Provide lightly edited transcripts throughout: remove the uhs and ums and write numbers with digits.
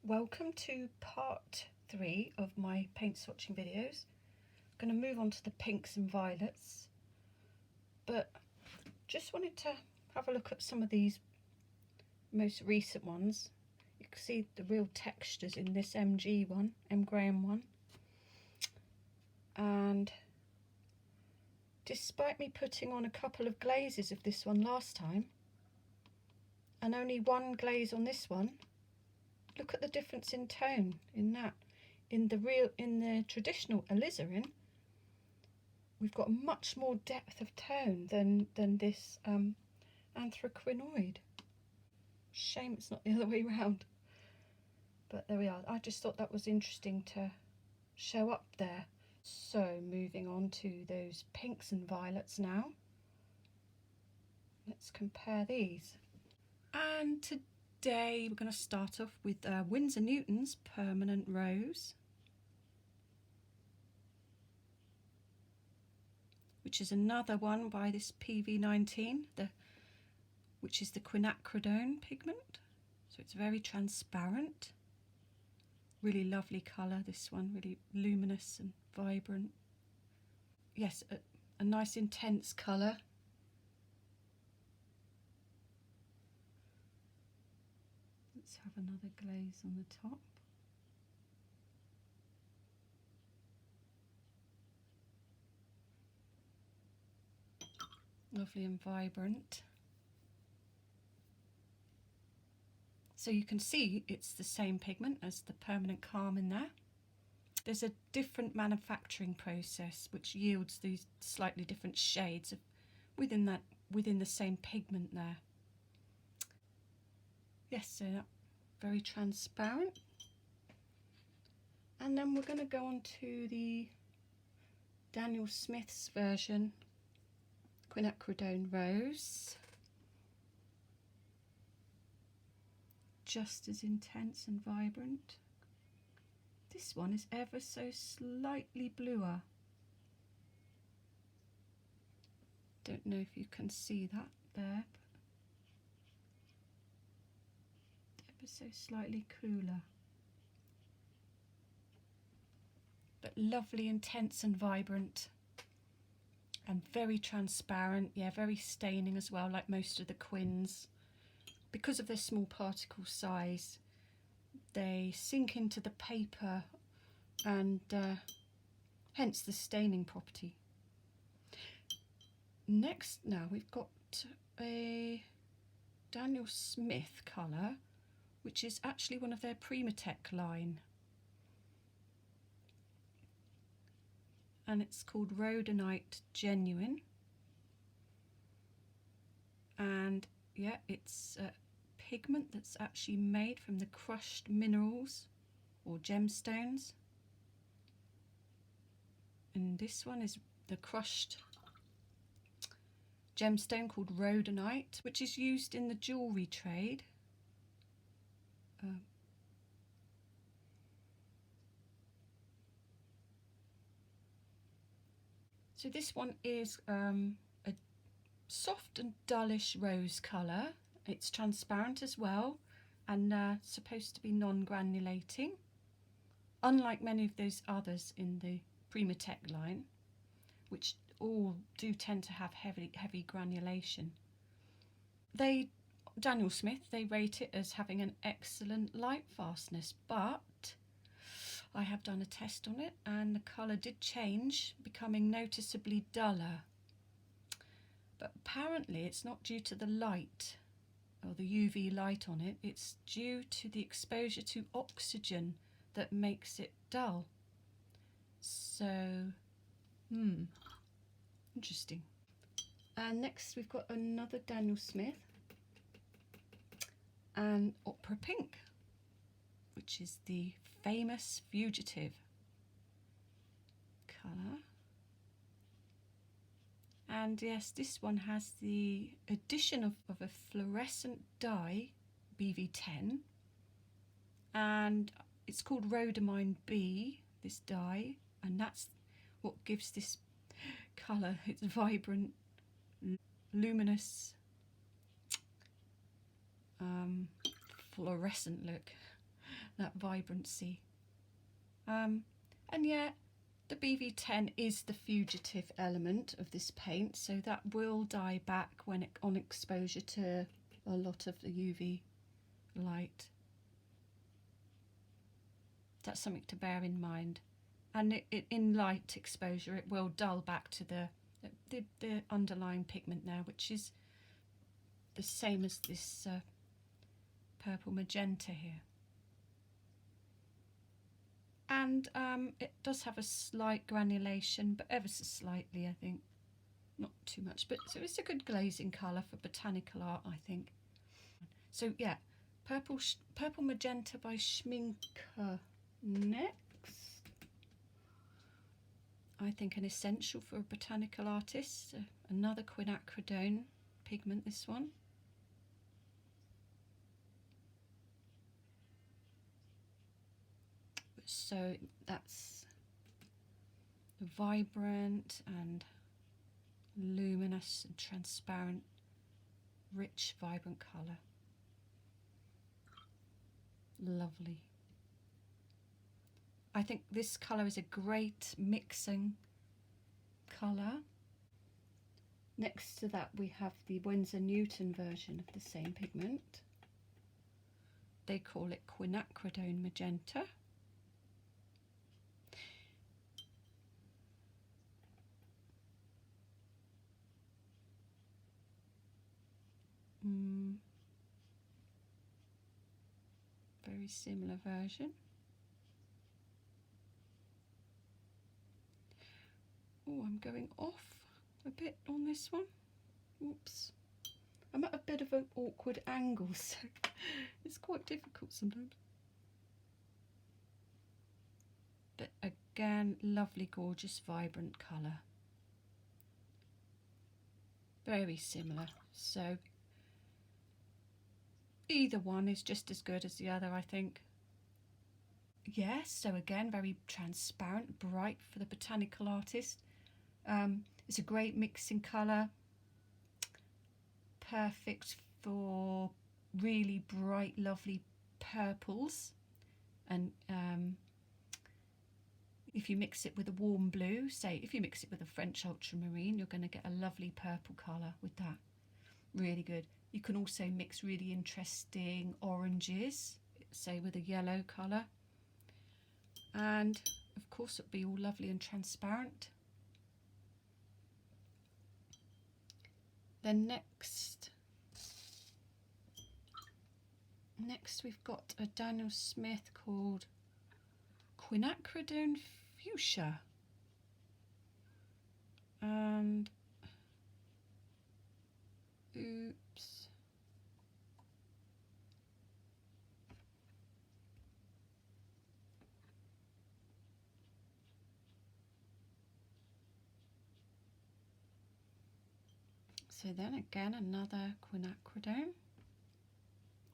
Welcome to part 3 of my paint swatching videos. I'm going to move on to the pinks and violets, but just wanted to have a look at some of these most recent ones. You can see the real textures in this MG one, M Graham one, and despite me putting on a couple of glazes of this one last time and only one glaze on this one, look at the difference in tone in that. In the traditional alizarin, we've got much more depth of tone than this anthraquinoid. Shame it's not the other way around. But there we are. I just thought that was interesting to show up there. So moving on to those pinks and violets now. Let's compare these. And today we're going to start off with Winsor Newton's Permanent Rose, which is another one by this PV19, which is the quinacridone pigment. So it's very transparent. Really lovely colour, this one, really luminous and vibrant. Yes, a nice intense colour. Let's have another glaze on the top. Lovely and vibrant. So you can see it's the same pigment as the Permanent Calm in there. There's a different manufacturing process which yields these slightly different shades within the same pigment there. Yes, so that very transparent. And then we're going to go on to the Daniel Smith's version, Quinacridone Rose. Just as intense and vibrant. This one is ever so slightly bluer. Don't know if you can see that there, but ever so slightly cooler. But lovely, intense and vibrant. And very transparent, yeah, very staining as well, like most of the Quins. Because of their small particle size, they sink into the paper and hence the staining property. Next, now we've got a Daniel Smith colour, which is actually one of their Primatech line. And it's called Rhodonite Genuine. And yeah, it's a pigment that's actually made from the crushed minerals or gemstones. And this one is the crushed gemstone called rhodonite, which is used in the jewellery trade. So this one is a soft and dullish rose colour. It's transparent as well and supposed to be non-granulating, unlike many of those others in the Primatech line, which all do tend to have heavy granulation. Daniel Smith, they rate it as having an excellent light fastness, but I have done a test on it and the colour did change, becoming noticeably duller. But apparently it's not due to the light or the UV light on it, it's due to the exposure to oxygen that makes it dull. So, interesting. And next we've got another Daniel Smith and Opera Pink, which is the famous Fugitive colour. And yes, this one has the addition of a fluorescent dye, BV10, and it's called Rhodamine B, this dye, and that's what gives this colour its vibrant, luminous, fluorescent look. that vibrancy. And yeah, the BV10 is the fugitive element of this paint, so that will die back when on exposure to a lot of the UV light. That's something to bear in mind. And in light exposure, it will dull back to the underlying pigment there, which is the same as this purple magenta here. And it does have a slight granulation, but ever so slightly, I think. Not too much, but so it's a good glazing colour for botanical art, I think. So yeah, purple magenta by Schminker. Next, I think an essential for a botanical artist, another quinacridone pigment, this one. So that's vibrant and luminous and transparent, rich, vibrant colour. Lovely. I think this colour is a great mixing colour. Next to that we have the Winsor Newton version of the same pigment. They call it quinacridone magenta. Very similar version. Oh, I'm going off a bit on this one. Oops. I'm at a bit of an awkward angle, so it's quite difficult sometimes. But again, lovely, gorgeous, vibrant colour. Very similar. So either one is just as good as the other, I think. Yes, so again, very transparent, bright for the botanical artist. It's a great mixing colour, perfect for really bright, lovely purples. And if you mix it with a warm blue, say if you mix it with a French ultramarine, you're going to get a lovely purple colour with that. Really good. You can also mix really interesting oranges, say with a yellow colour. And of course it'll be all lovely and transparent. Then next we've got a Daniel Smith called Quinacridone Fuchsia. And oops. So then again, another quinacridone.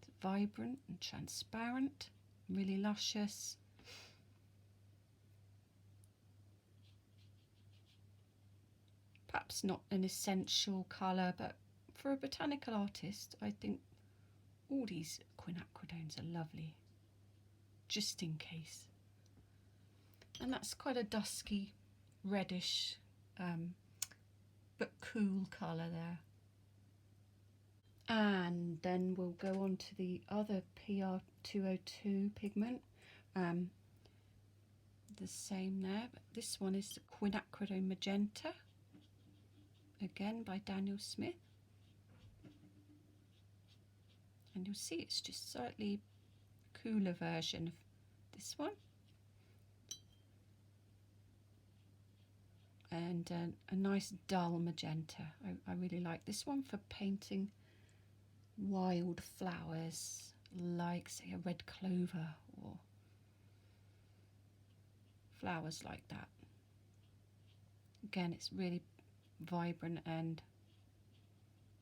It's vibrant and transparent, really luscious. Perhaps not an essential colour, but for a botanical artist, I think all these quinacridones are lovely, just in case. And that's quite a dusky, reddish, but cool colour there. And then we'll go on to the other PR202 pigment. The same there, but this one is the Quinacridone Magenta, again by Daniel Smith. And you'll see it's just slightly cooler version of this one. And a nice dull magenta. I really like this one for painting wild flowers, like say a red clover or flowers like that. Again, it's really vibrant and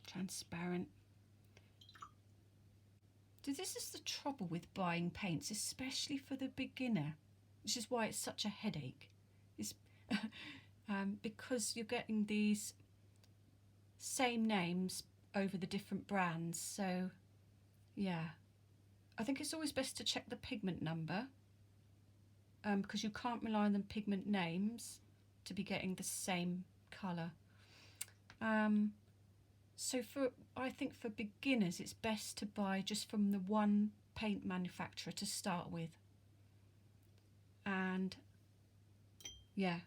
transparent. So this is the trouble with buying paints, especially for the beginner, which is why it's such a headache. It's because you're getting these same names over the different brands. So yeah, I think it's always best to check the pigment number, because you can't rely on the pigment names to be getting the same colour. So I think for beginners it's best to buy just from the one paint manufacturer to start with. And yeah,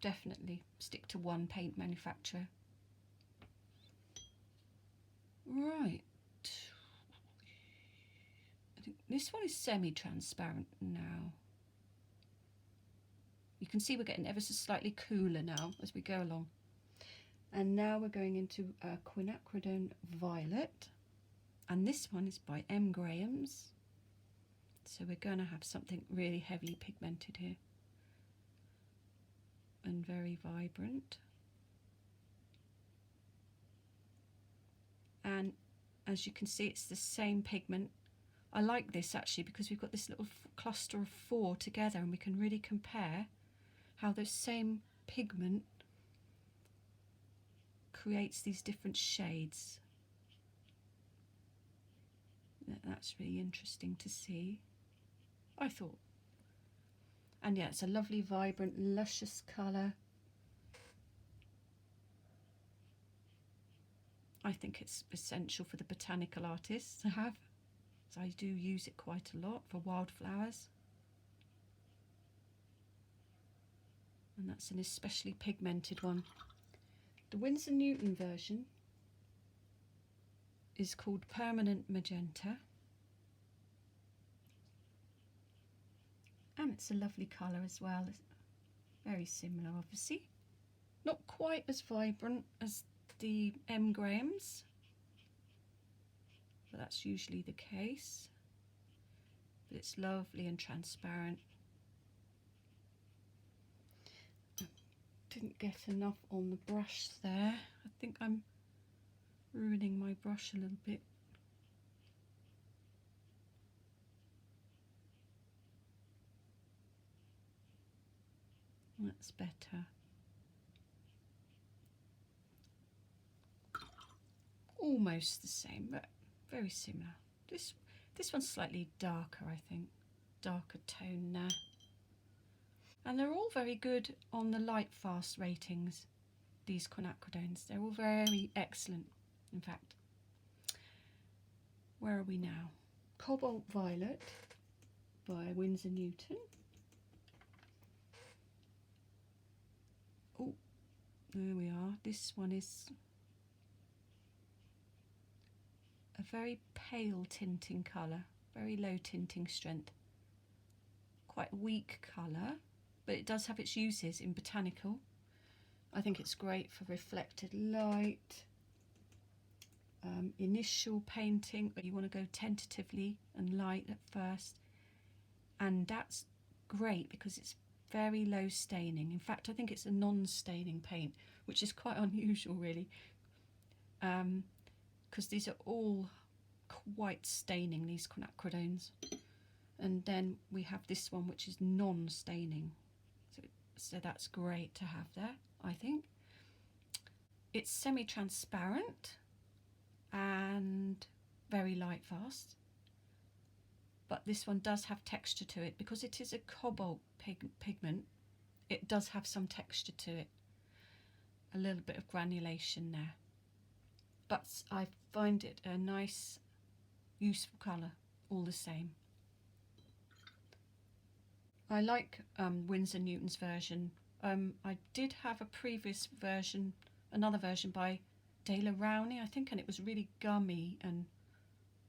definitely stick to one paint manufacturer. Right. I think this one is semi-transparent now. You can see we're getting ever so slightly cooler now as we go along. And now we're going into quinacridone Violet. And this one is by M. Graham's. So we're going to have something really heavily pigmented here. And very vibrant. And as you can see, it's the same pigment. I like this actually because we've got this little cluster of 4 together, and we can really compare how the same pigment creates these different shades. That's really interesting to see, I thought. And yeah, it's a lovely, vibrant, luscious colour. I think it's essential for the Botanical Artist to have, so I do use it quite a lot for wildflowers. And that's an especially pigmented one. The Winsor Newton version is called Permanent Magenta. And it's a lovely colour as well. It's very similar, obviously. Not quite as vibrant as the M. Graham's, but that's usually the case. But it's lovely and transparent. Didn't get enough on the brush there. I think I'm ruining my brush a little bit. That's better. Almost the same, but very similar. This one's slightly darker, I think. Darker tone now. And they're all very good on the light fast ratings, these quinacridones. They're all very excellent, in fact. Where are we now? Cobalt Violet by Winsor Newton. Oh, there we are. This one is a very pale tinting colour, very low tinting strength. Quite a weak colour, but it does have its uses in botanical. I think it's great for reflected light, initial painting, but you want to go tentatively and light at first. And that's great because it's very low staining. In fact, I think it's a non-staining paint, which is quite unusual really, because these are all quite staining, these quinacridones. And then we have this one which is non-staining. So that's great to have there, I think. It's semi-transparent and very light fast. But this one does have texture to it. Because it is a cobalt pigment, it does have some texture to it. A little bit of granulation there. But I find it a nice, useful colour all the same. I like Winsor Newton's version. I did have a previous version, another version by Dale Rowney, I think, and it was really gummy and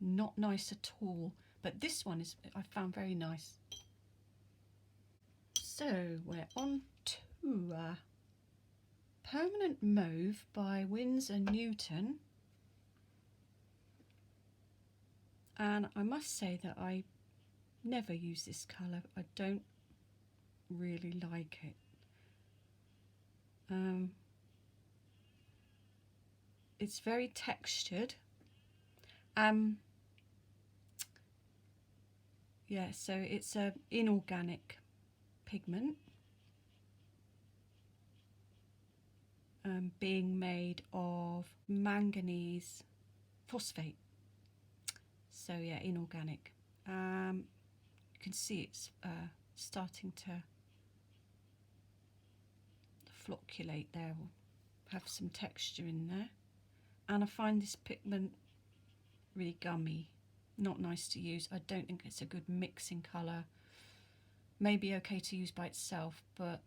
not nice at all. But this one is, I found very nice. So we're on to Permanent Mauve by Winsor Newton. And I must say that I never use this colour. I don't really like it. It's very textured. Yeah, so it's an inorganic pigment, being made of manganese phosphate. So yeah, inorganic. You can see it's starting to flocculate there, or have some texture in there. And I find this pigment really gummy, not nice to use. I don't think it's a good mixing colour. Maybe okay to use by itself, but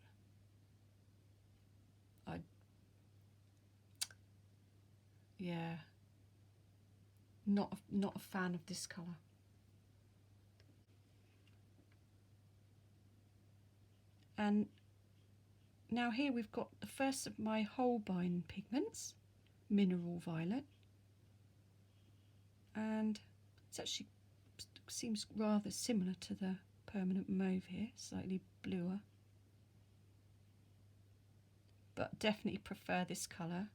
yeah, not a fan of this colour. And now here we've got the first of my Holbein pigments, Mineral Violet, and it actually seems rather similar to the Permanent Mauve here, slightly bluer, but definitely prefer this colour.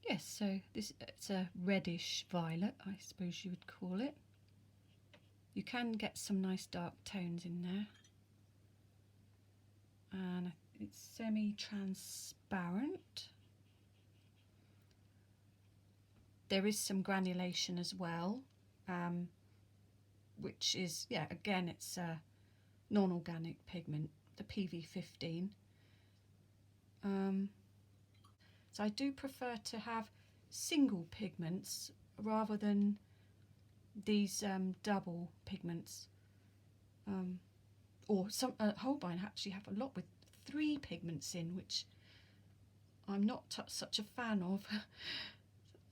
Yes, so it's a reddish violet, I suppose you would call it. You can get some nice dark tones in there, and it's semi-transparent. There is some granulation as well, which is, yeah, again, it's a non-organic pigment, the PV15. So I do prefer to have single pigments rather than these double pigments. Or some Holbein actually have a lot with 3 pigments in, which I'm not such a fan of.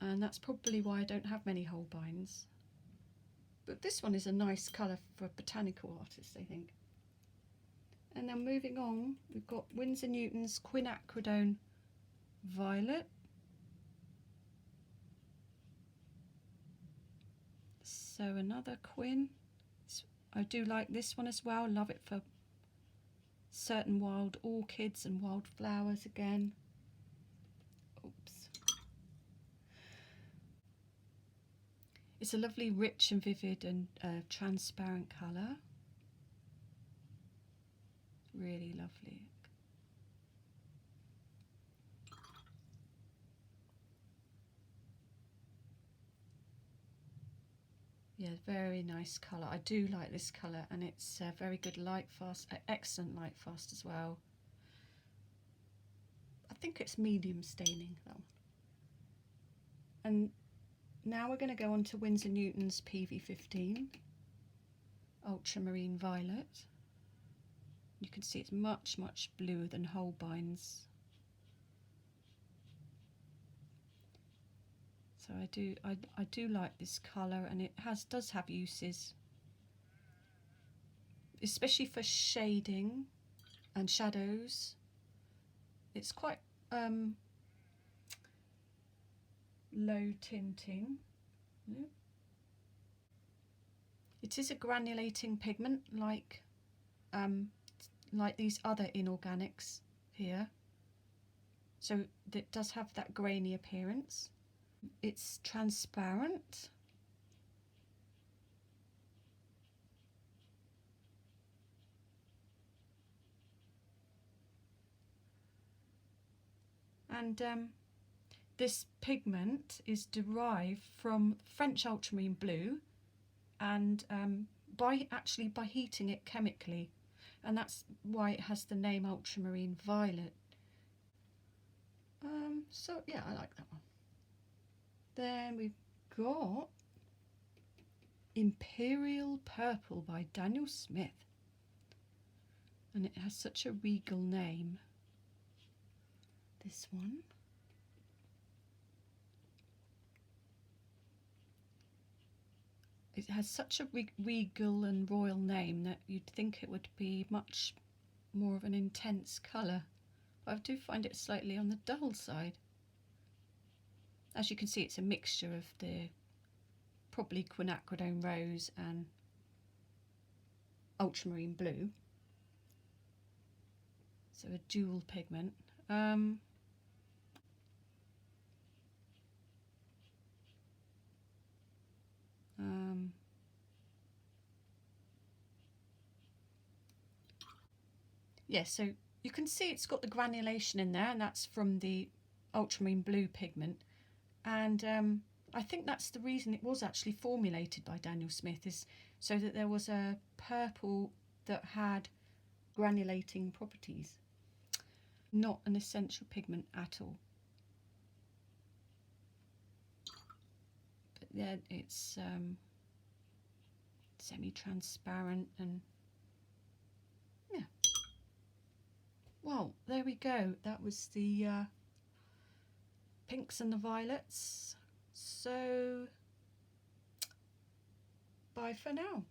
And that's probably why I don't have many Holbeins. But this one is a nice colour for a botanical artist, I think. And then moving on, we've got Winsor Newton's Quinacridone Violet. So another Quin. I do like this one as well, love it for certain wild orchids and wild flowers again. Oops. It's a lovely, rich and vivid and transparent colour. Really lovely. Yeah, very nice colour. I do like this colour, and it's very good light fast, excellent light fast as well. I think it's medium staining, that one. And now we're going to go on to Winsor Newton's PV15 Ultramarine Violet. You can see it's much, much bluer than Holbein's. So I do like this colour, and it does have uses, especially for shading and shadows. It's quite low tinting. Yeah. It is a granulating pigment like these other inorganics here, so it does have that grainy appearance. It's transparent. And this pigment is derived from French ultramarine blue, and by heating it chemically, and that's why it has the name ultramarine violet. So yeah, I like that one. Then we've got Imperial Purple by Daniel Smith, and it has such a regal name, this one. It has such a regal and royal name that you'd think it would be much more of an intense colour. But I do find it slightly on the dull side. As you can see, it's a mixture of the probably quinacridone rose and ultramarine blue. So a dual pigment. Yeah, so you can see it's got the granulation in there, and that's from the ultramarine blue pigment, and I think that's the reason it was actually formulated by Daniel Smith, is so that there was a purple that had granulating properties. Not an essential pigment at all. But then it's semi-transparent, and yeah. Well, there we go. That was the pinks and the violets. So bye for now.